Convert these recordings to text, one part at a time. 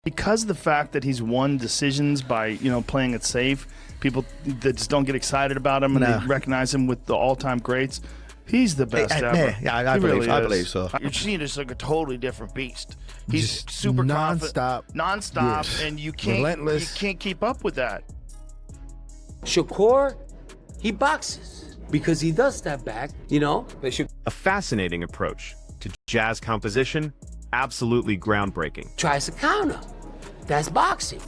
Because of the fact that he's won decisions by, playing it safe, people that just don't get excited about him and they recognize him with the all-time greats. He's the best ever. Yeah, I believe so. You're seeing just like a totally different beast. He's just super nonstop, nonstop, and you can't keep up with that. Shakur, he boxes because he does step back, A fascinating approach to jazz composition, absolutely groundbreaking. Tries to counter. That's boxing.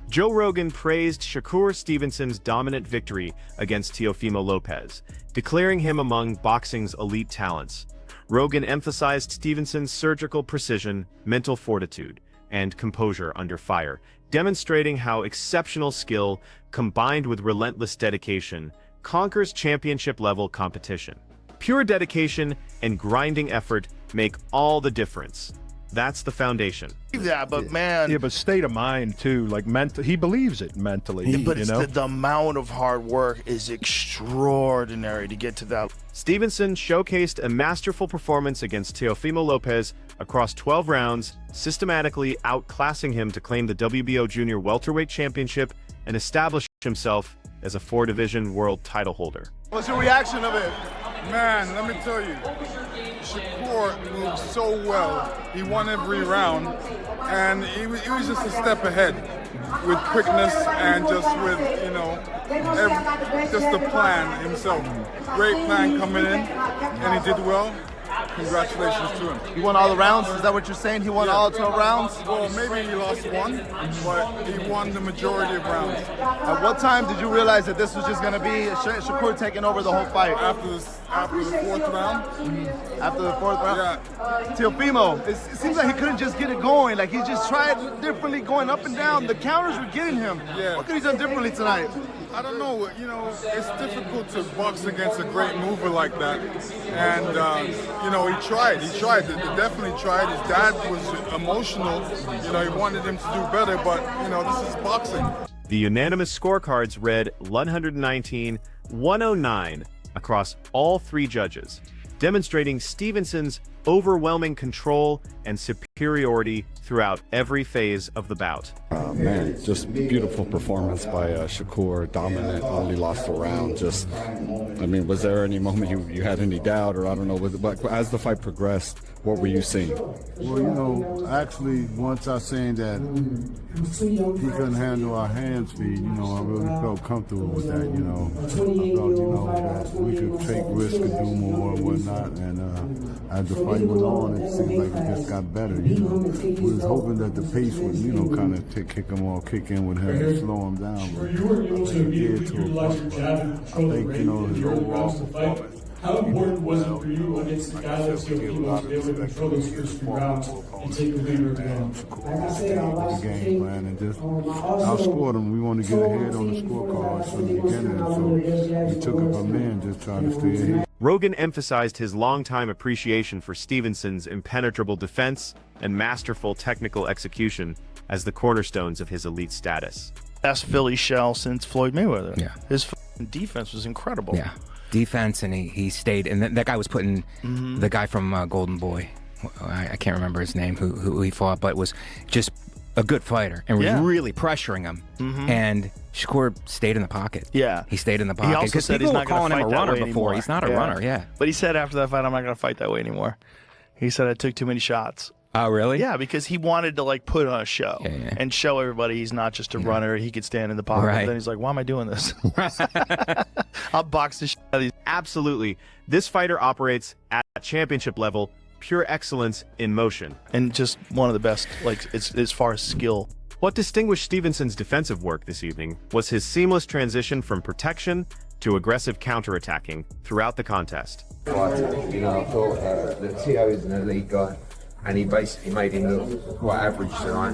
Joe Rogan praised Shakur Stevenson's dominant victory against Teofimo Lopez, declaring him among boxing's elite talents. Rogan emphasized Stevenson's surgical precision, mental fortitude, and composure under fire, demonstrating how exceptional skill, combined with relentless dedication, conquers championship-level competition. Pure dedication and grinding effort make all the difference. That's the foundation. Yeah, but man. Yeah, but state of mind too, like he believes it mentally. But the amount of hard work is extraordinary to get to that. Stevenson showcased a masterful performance against Teofimo Lopez across 12 rounds, systematically outclassing him to claim the WBO Junior Welterweight Championship and establish himself as a 4-division world title holder. What's your reaction of it? Man, let me tell you, Shakur moved so well. He won every round, and he was just a step ahead with quickness and just with, just the plan himself. Great plan coming in, and he did well. Congratulations to him. He won all the rounds? Is that what you're saying? He won all 12 rounds? Well, maybe he lost one, but he won the majority of rounds. At what time did you realize that this was just going to be Shakur taking over the whole fight? After the 4th round. After the 4th round? Yeah. Teofimo, it seems like he couldn't just get it going. Like he just tried differently going up and down. The counters were getting him. Yeah. What could he done differently tonight? I don't know. It's difficult to box against a great mover like that. And, he tried. He definitely tried. His dad was emotional. He wanted him to do better, but, this is boxing. The unanimous scorecards read 119-109 across all 3 judges, demonstrating Stevenson's overwhelming control and superiority throughout every phase of the bout. Man, just beautiful performance by Shakur, dominant, only lost a round. Was there any moment you had any doubt, or I don't know, but as the fight progressed, what were you seeing? Well, actually, once I seen that he couldn't handle our hand speed, I really felt comfortable with that, I thought, that we could take risks and do more and whatnot, and as the fight went on, it seemed like it just got better, We was hoping that the pace would, kind of kick him off, kick in with him and slow him down, but it did to a point. I think, his overall performance. How important was it for you against the guy like Teofimo to be able to control those first 3 rounds and take the lead early on? The game plan and just outscored him. We wanted to get ahead on the scorecard from the beginning, so we took it from there and just tried to stay ahead. Rogan emphasized his longtime appreciation for Stevenson's impenetrable defense and masterful technical execution as the cornerstones of his elite status. Best Philly shell since Floyd Mayweather. Yeah. His defense was incredible. Yeah. Defense, and he stayed, and that guy was putting the guy from Golden Boy, I can't remember his name, who he fought, but was just a good fighter and was really pressuring him. And Shakur stayed in the pocket. Yeah, he stayed in the pocket. He also said he's not calling him a runner before. Anymore. He's not a runner. Yeah, but he said after that fight, I'm not going to fight that way anymore. He said I took too many shots. Oh, really? Yeah, because he wanted to put on a show and show everybody he's not just a runner. He could stand in the pocket. Right. Then he's like, why am I doing this? I'll box the shit out of these. Absolutely. This fighter operates at championship level, pure excellence in motion. And just one of the best, as far as skill. What distinguished Stevenson's defensive work this evening was his seamless transition from protection to aggressive counterattacking throughout the contest. I thought that Teo is an elite guy. And he basically made him look quite average tonight.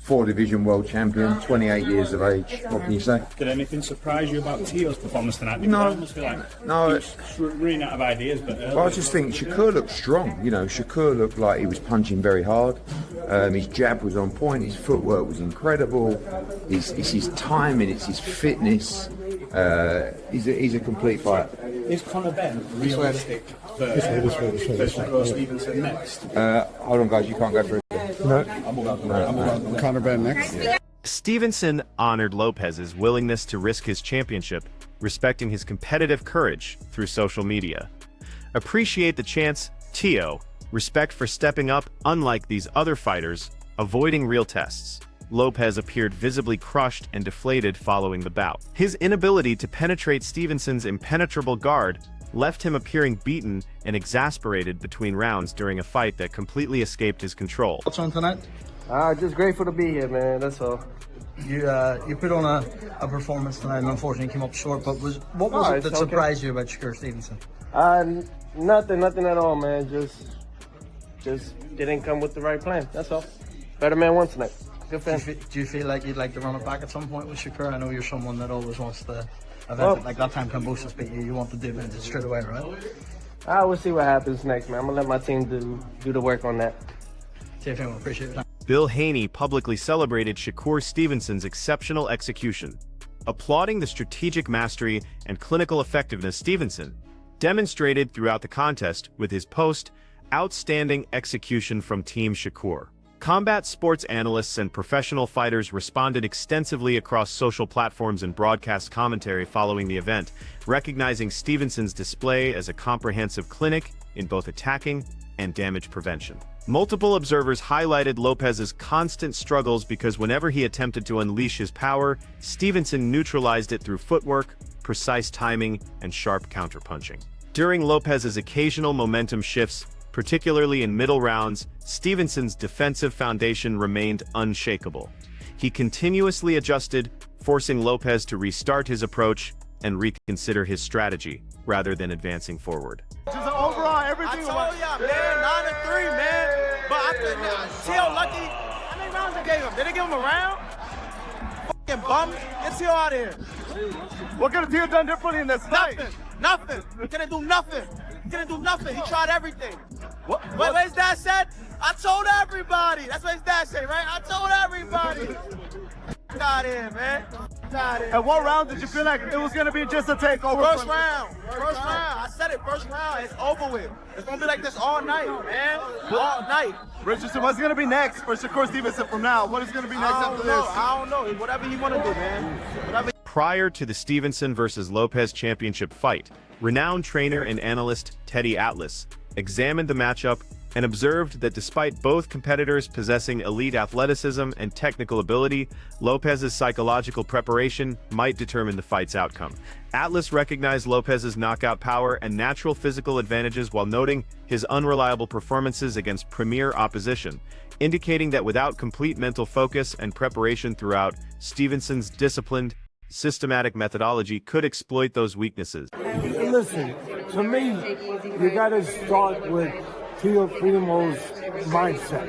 4-division world champion, 28 years of age. What can you say? Did anything surprise you about Teo's performance tonight? No. I almost feel like he was running out of ideas. But I just think Shakur looked strong. Shakur looked like he was punching very hard. His jab was on point. His footwork was incredible. It's his timing. It's his fitness. He's a complete fighter. Is Conor Ben realistic for Shakur Stevenson next? Hold on, guys. You can't go through. Conor Ben next. Stevenson honored Lopez's willingness to risk his championship, respecting his competitive courage through social media. Appreciate the chance, Teo. Respect for stepping up, unlike these other fighters, avoiding real tests. Lopez appeared visibly crushed and deflated following the bout. His inability to penetrate Stevenson's impenetrable guard left him appearing beaten and exasperated between rounds during a fight that completely escaped his control. What's on tonight? Just grateful to be here, man. That's all. You put on a performance tonight and unfortunately came up short, but what was it that surprised you about Shakur Stevenson? Nothing at all, man. Just didn't come with the right plan. That's all. Better man won tonight. Good fan. Do you feel like you'd like to run it back at some point with Shakur? I know you're someone that always wants to event like that time Kambosos beat you. You want to do it straight away, right? I will see what happens next, man. I'm gonna let my team do the work on that. Teofimo, appreciate it. Bill Haney publicly celebrated Shakur Stevenson's exceptional execution, applauding the strategic mastery and clinical effectiveness Stevenson demonstrated throughout the contest with his post, "Outstanding execution from Team Shakur." Combat sports analysts and professional fighters responded extensively across social platforms and broadcast commentary following the event, recognizing Stevenson's display as a comprehensive clinic in both attacking and damage prevention. Multiple observers highlighted Lopez's constant struggles because whenever he attempted to unleash his power, Stevenson neutralized it through footwork, precise timing, and sharp counterpunching. During Lopez's occasional momentum shifts, particularly in middle rounds, Stevenson's defensive foundation remained unshakable. He continuously adjusted, forcing Lopez to restart his approach and reconsider his strategy, rather than advancing forward. Just overall, everything. I told y'all, man, 9-3, man. But I think Teo lucky. How many rounds they gave him? Did they give him a round? Fucking bum. Get Teo out of here. What could have Teo done differently in this fight? Nothing. He couldn't do nothing. He couldn't do nothing. He tried everything. What his dad said? I told everybody. That's what his dad said, right? I told everybody. Get out of here, man. At what round did you feel like it was going to be just a takeover? First round. I said it, first round. It's over with. It's going to be like this all night, man. All night. Richardson, what's going to be next for Shakur Stevenson from now? What is going to be next after this? I don't know. Whatever he want to do, man. Prior to the Stevenson versus Lopez championship fight, renowned trainer and analyst Teddy Atlas examined the matchup and observed that despite both competitors possessing elite athleticism and technical ability, Lopez's psychological preparation might determine the fight's outcome. Atlas recognized Lopez's knockout power and natural physical advantages while noting his unreliable performances against premier opposition, indicating that without complete mental focus and preparation throughout, Stevenson's disciplined, systematic methodology could exploit those weaknesses. Listen, to me, you got to start with Teofimo's mindset.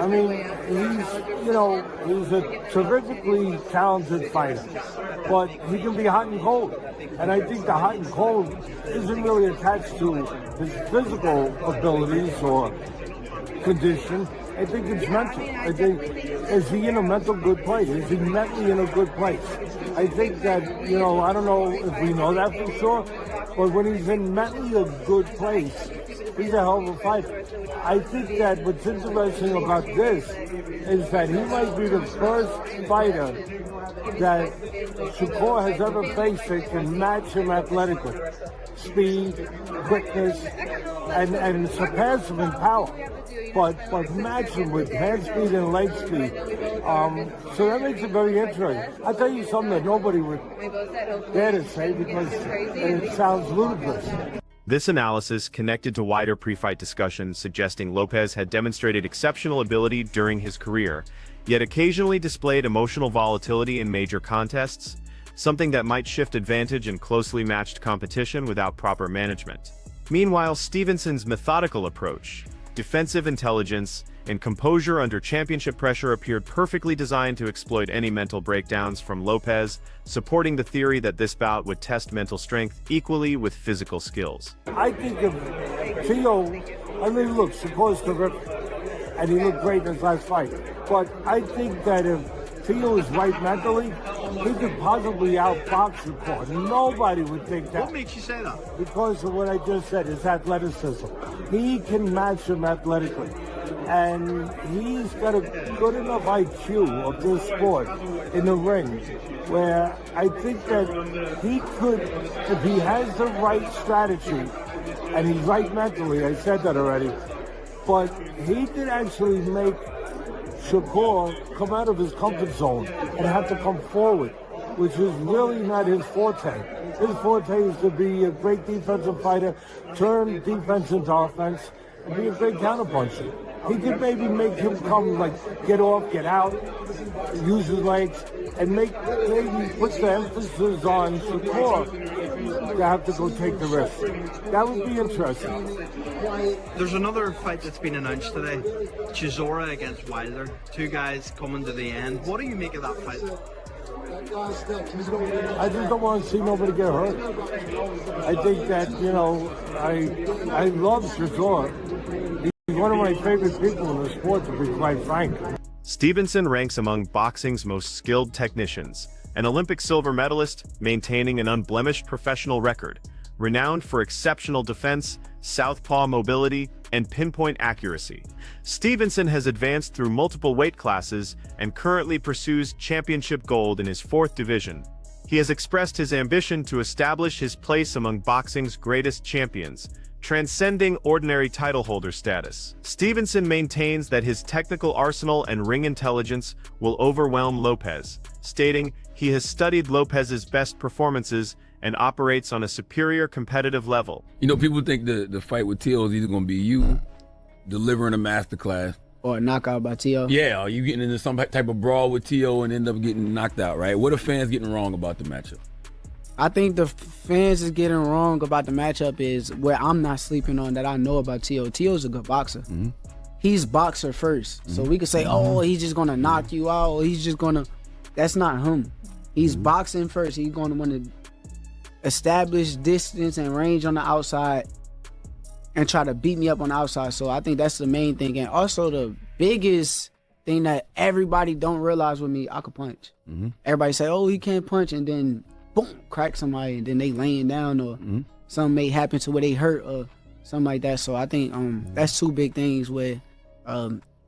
I mean, he's a terrifically talented fighter, but he can be hot and cold. And I think the hot and cold isn't really attached to his physical abilities or condition. I think it's mental. I think, is he in a mental good place? Is he mentally in a good place? I think that, I don't know if we know that for sure, but when he's in mentally a good place, he's a hell of a fighter. I think that what's interesting about this is that he might be the first fighter that Shakur has ever faced that can match him athletically. Speed, quickness, and surpass him in power. But match him with hand speed and leg speed. So that makes it very interesting. I'll tell you something that nobody would dare to say because it sounds ludicrous. This analysis connected to wider pre-fight discussion suggesting Lopez had demonstrated exceptional ability during his career, yet occasionally displayed emotional volatility in major contests, something that might shift advantage in closely matched competition without proper management. Meanwhile, Stevenson's methodical approach, defensive intelligence, and composure under championship pressure appeared perfectly designed to exploit any mental breakdowns from Lopez, supporting the theory that this bout would test mental strength equally with physical skills. I think if Teo, look, Shakur's terrific, and he looked great in his last fight. But I think that if Teo is right mentally, he could possibly outbox Shakur. Nobody would think that. What makes you say that? Because of what I just said, his athleticism. He can match him athletically. And he's got a good enough IQ of this sport in the ring where I think that he could, if he has the right strategy, and he's right mentally, I said that already, but he could actually make Shakur come out of his comfort zone and have to come forward, which is really not his forte. His forte is to be a great defensive fighter, turn defense into offense, and be a great counterpuncher. He could maybe make him come, like, get off, get out, use his legs, and maybe puts the emphasis on Shakur to have to go take the risk. That would be interesting. There's another fight that's been announced today, Chisora against Wilder. Two guys coming to the end. What do you make of that fight? I just don't want to see nobody get hurt. I think that, you know, I love Shakur. He's one of my favorite people in the sport, to be quite frank. Stevenson ranks among boxing's most skilled technicians, an Olympic silver medalist maintaining an unblemished professional record, renowned for exceptional defense, southpaw mobility, and pinpoint accuracy. Stevenson has advanced through multiple weight classes and currently pursues championship gold in his 4th division. He has expressed his ambition to establish his place among boxing's greatest champions, transcending ordinary title holder status. Stevenson maintains that his technical arsenal and ring intelligence will overwhelm Lopez, stating he has studied Lopez's best performances and operates on a superior competitive level. You know, people think the fight with Teo is either going to be you delivering a masterclass or a knockout by Teo. Yeah, or you getting into some type of brawl with Teo and end up getting knocked out, right? What are fans getting wrong about the matchup? I think the fans is getting wrong about the matchup is where I'm not sleeping on that I know about Teo. Teo's a good boxer. Mm-hmm. He's boxer first. Mm-hmm. So we could say, oh, he's just going to knock you out. Or he's just going to... That's not him. He's boxing first. He's going to want to establish distance and range on the outside and try to beat me up on the outside. So I think that's the main thing. And also the biggest thing that everybody don't realize with me, I could punch. Mm-hmm. Everybody say, oh, he can't punch, and then boom, crack somebody, and then they laying down, or something may happen to where they hurt or something like that. So I think that's two big things where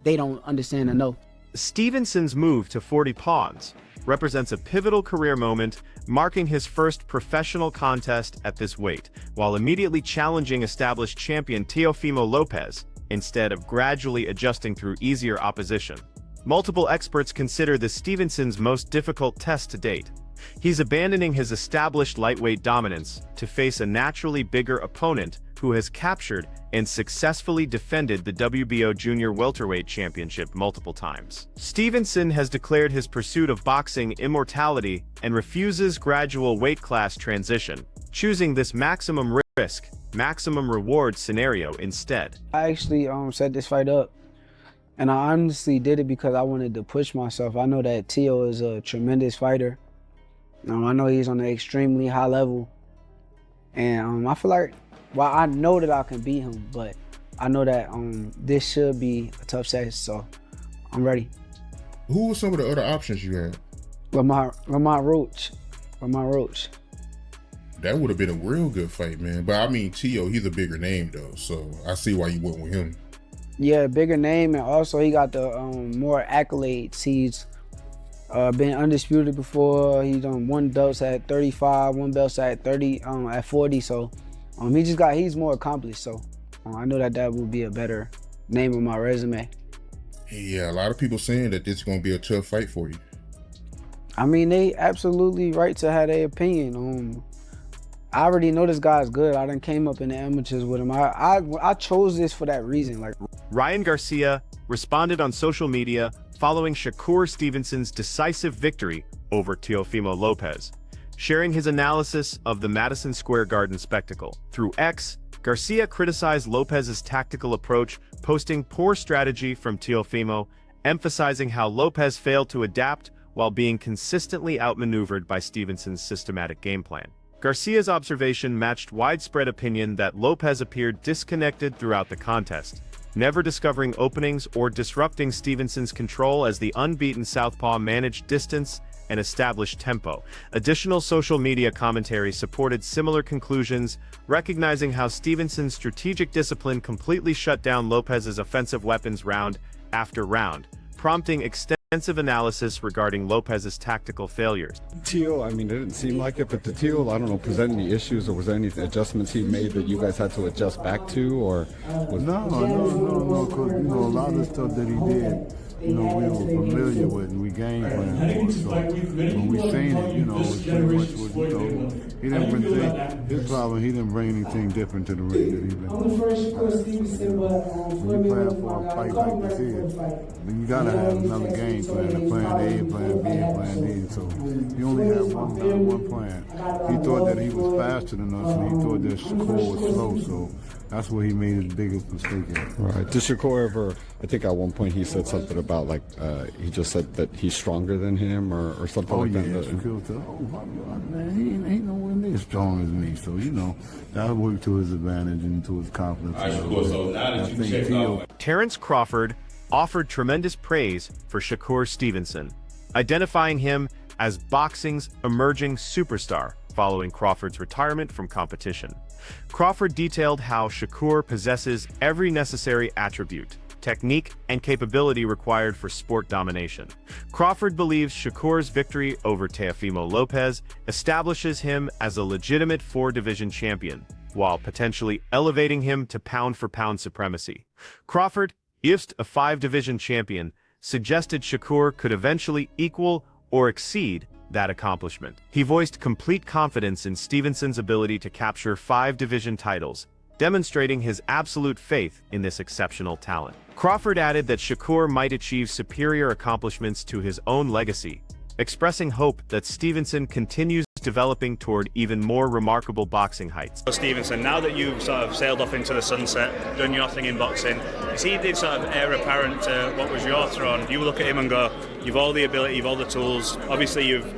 they don't understand or know. Stevenson's move to 40 pounds represents a pivotal career moment, marking his first professional contest at this weight, while immediately challenging established champion Teofimo Lopez, instead of gradually adjusting through easier opposition. Multiple experts consider this Stevenson's most difficult test to date. He's abandoning his established lightweight dominance to face a naturally bigger opponent who has captured and successfully defended the WBO Junior Welterweight Championship multiple times. Stevenson has declared his pursuit of boxing immortality and refuses gradual weight class transition, choosing this maximum risk, maximum reward scenario instead. I actually set this fight up, and I honestly did it because I wanted to push myself. I know that Teo is a tremendous fighter. I know he's on an extremely high level, and I feel like, well, I know that I can beat him, but I know that this should be a tough session, so I'm ready. Who were some of the other options you had? Lamar Roach. That would have been a real good fight, man. But I mean, Teo, he's a bigger name though, so I see why you went with him. Yeah, bigger name, and also he got the more accolades. He's been undisputed before. He's won belts at 35, won belts at 30, at 40. So he's more accomplished. So I know that would be a better name on my resume. Yeah, a lot of people saying that this is going to be a tough fight for you. I mean, they absolutely right to have their opinion. I already know this guy's good. I done came up in the amateurs with him. I chose this for that reason. Like, Ryan Garcia responded on social media following Shakur Stevenson's decisive victory over Teofimo Lopez, sharing his analysis of the Madison Square Garden spectacle. Through X, Garcia criticized Lopez's tactical approach, posting poor strategy from Teofimo, emphasizing how Lopez failed to adapt while being consistently outmaneuvered by Stevenson's systematic game plan. Garcia's observation matched widespread opinion that Lopez appeared disconnected throughout the contest, never discovering openings or disrupting Stevenson's control as the unbeaten southpaw managed distance and established tempo. Additional social media commentary supported similar conclusions, recognizing how Stevenson's strategic discipline completely shut down Lopez's offensive weapons round after round, prompting extensive analysis regarding Lopez's tactical failures. Teo, I mean, it didn't seem like it, but did Teo, I don't know, present any issues, or was there any adjustments he made that you guys had to adjust back to, or? Was No, because, a lot of the stuff that he did, we were familiar with and we game planned for. So when we seen it, it was pretty much what, he didn't bring his problem, he didn't bring anything different to the ring that he been. When you plan for a fight like this here, then you gotta have another game plan, a plan A, plan B, and plan D. So he only had one plan. He thought that he was faster than us and he thought that Shakur was slow, so that's where he made his biggest mistake at. Right. Did Shakur ever, I think at one point he said something about, like, he just said that he's stronger than him or something like that? Shakur said, man, he ain't nowhere near as strong as me. So, that worked to his advantage and to his confidence. Terence Crawford offered tremendous praise for Shakur Stevenson, identifying him as boxing's emerging superstar following Crawford's retirement from competition. Crawford detailed how Shakur possesses every necessary attribute, technique, and capability required for sport domination. Crawford believes Shakur's victory over Teofimo Lopez establishes him as a legitimate four-division champion, while potentially elevating him to pound-for-pound supremacy. Crawford, if a five-division champion, suggested Shakur could eventually equal or exceed that accomplishment. He voiced complete confidence in Stevenson's ability to capture 5 division titles, demonstrating his absolute faith in this exceptional talent. Crawford added that Shakur might achieve superior accomplishments to his own legacy, expressing hope that Stevenson continues developing toward even more remarkable boxing heights. Stevenson, now that you've sort of sailed off into the sunset, done your thing in boxing, is he the sort of heir apparent to what was your throne? Do you look at him and go, you've all the ability, you've all the tools, obviously you've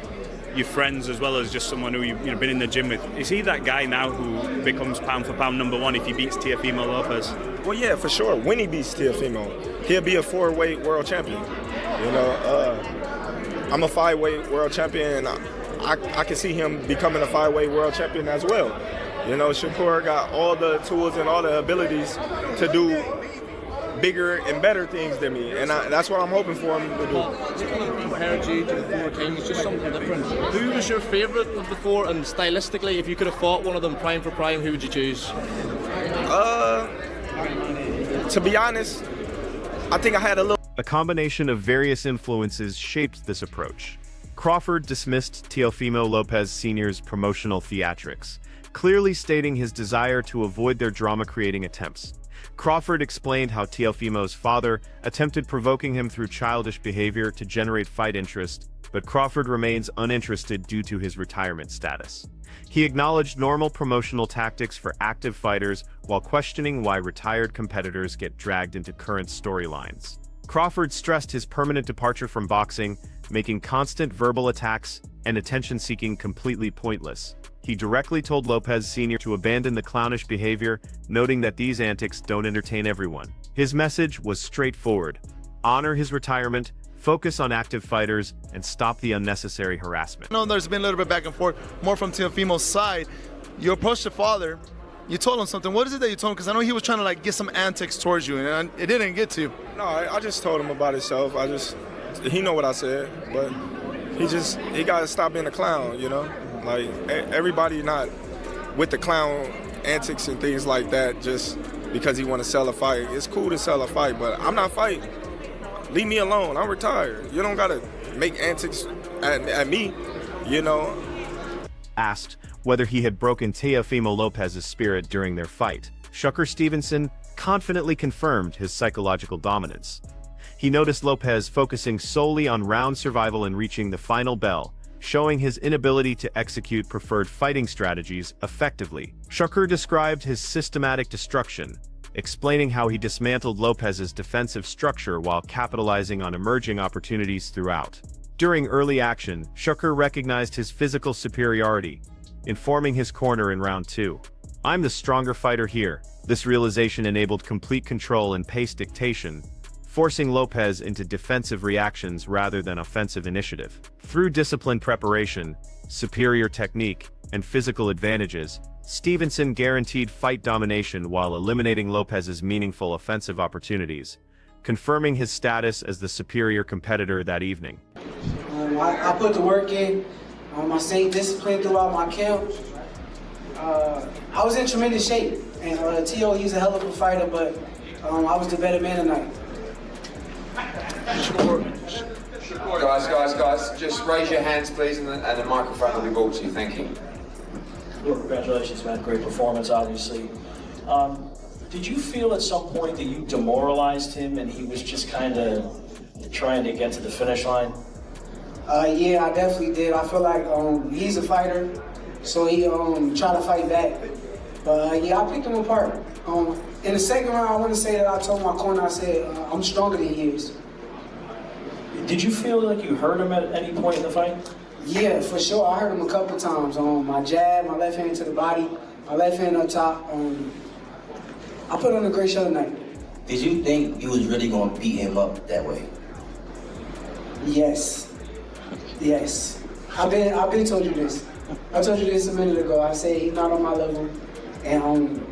friends as well as just someone who you've been in the gym with. Is he that guy now who becomes pound for pound #1 if he beats Teofimo Lopez? Well, yeah, for sure. When he beats Teofimo, he'll be a 4-weight world champion. I'm a 5-weight world champion, and I can see him becoming a 5-weight world champion as well. Shakur got all the tools and all the abilities to do bigger and better things than me, and that's what I'm hoping for him to do. Compared you to the 4 teams, just something different. Who was your favourite of the 4, and stylistically, if you could have fought one of them prime for prime, who would you choose? To be honest, I think I had a little... A combination of various influences shaped this approach. Crawford dismissed Teofimo Lopez Sr.'s promotional theatrics, clearly stating his desire to avoid their drama-creating attempts. Crawford explained how Teofimo's father attempted provoking him through childish behavior to generate fight interest, but Crawford remains uninterested due to his retirement status. He acknowledged normal promotional tactics for active fighters while questioning why retired competitors get dragged into current storylines. Crawford stressed his permanent departure from boxing, making constant verbal attacks and attention-seeking completely pointless. He directly told Lopez Sr. to abandon the clownish behavior, noting that these antics don't entertain everyone. His message was straightforward: honor his retirement, focus on active fighters, and stop the unnecessary harassment. I know there's been a little bit back and forth, more from Teofimo's side. You approached your father, you told him something. What is it that you told him? Because I know he was trying to get some antics towards you, and it didn't get to you. No, I just told him about himself. He know what I said, but he got to stop being a clown, everybody not with the clown antics and things like that just because he want to sell a fight. It's cool to sell a fight, but I'm not fighting. Leave me alone. I'm retired. You don't got to make antics at me, Asked whether he had broken Teofimo Lopez's spirit during their fight, Shakur Stevenson confidently confirmed his psychological dominance. He noticed Lopez focusing solely on round survival and reaching the final bell, showing his inability to execute preferred fighting strategies effectively. Shakur described his systematic destruction, explaining how he dismantled Lopez's defensive structure while capitalizing on emerging opportunities throughout. During early action, Shakur recognized his physical superiority, informing his corner in round 2. I'm the stronger fighter here. This realization enabled complete control and pace dictation, forcing Lopez into defensive reactions rather than offensive initiative. Through disciplined preparation, superior technique, and physical advantages, Stevenson guaranteed fight domination while eliminating Lopez's meaningful offensive opportunities, confirming his status as the superior competitor that evening. I put the work in. I stayed disciplined throughout my camp. I was in tremendous shape, and T.O., he's a hell of a fighter, but I was the better man tonight. Guys, just raise your hands, please, and the microphone will be brought to you. Thank you. Well, congratulations, man. Great performance, obviously. Did you feel at some point that you demoralized him and he was just kind of trying to get to the finish line? Yeah, I definitely did. I feel like he's a fighter, so he tried to fight back. But yeah, I picked him apart. In the second round, I want to say that I told my corner, I said, I'm stronger than he is. Did you feel like you hurt him at any point in the fight? Yeah, for sure. I hurt him a couple times. My jab, my left hand to the body, my left hand up top. I put on a great show tonight. Did you think you was really going to beat him up that way? Yes. Yes. I've been told you this. I told you this a minute ago. I said he's not on my level, and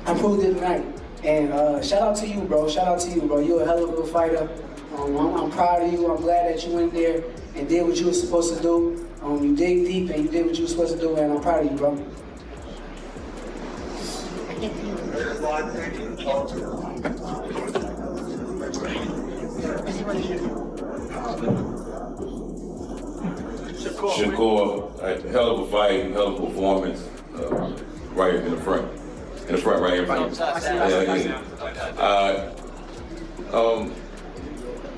I proved it tonight. And shout out to you, bro. Shout out to you, bro. You're a hell of a fighter. I'm proud of you. I'm glad that you went there and did what you were supposed to do. You dig deep and you did what you were supposed to do, and I'm proud of you, bro. Shakur, hell of a fight, hell of a performance, right in the front right in front.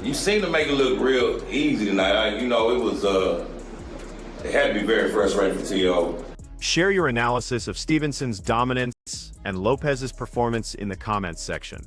You seem to make it look real easy tonight. You know, it had to be very frustrating for T.O. Share your analysis of Stevenson's dominance and Lopez's performance in the comments section.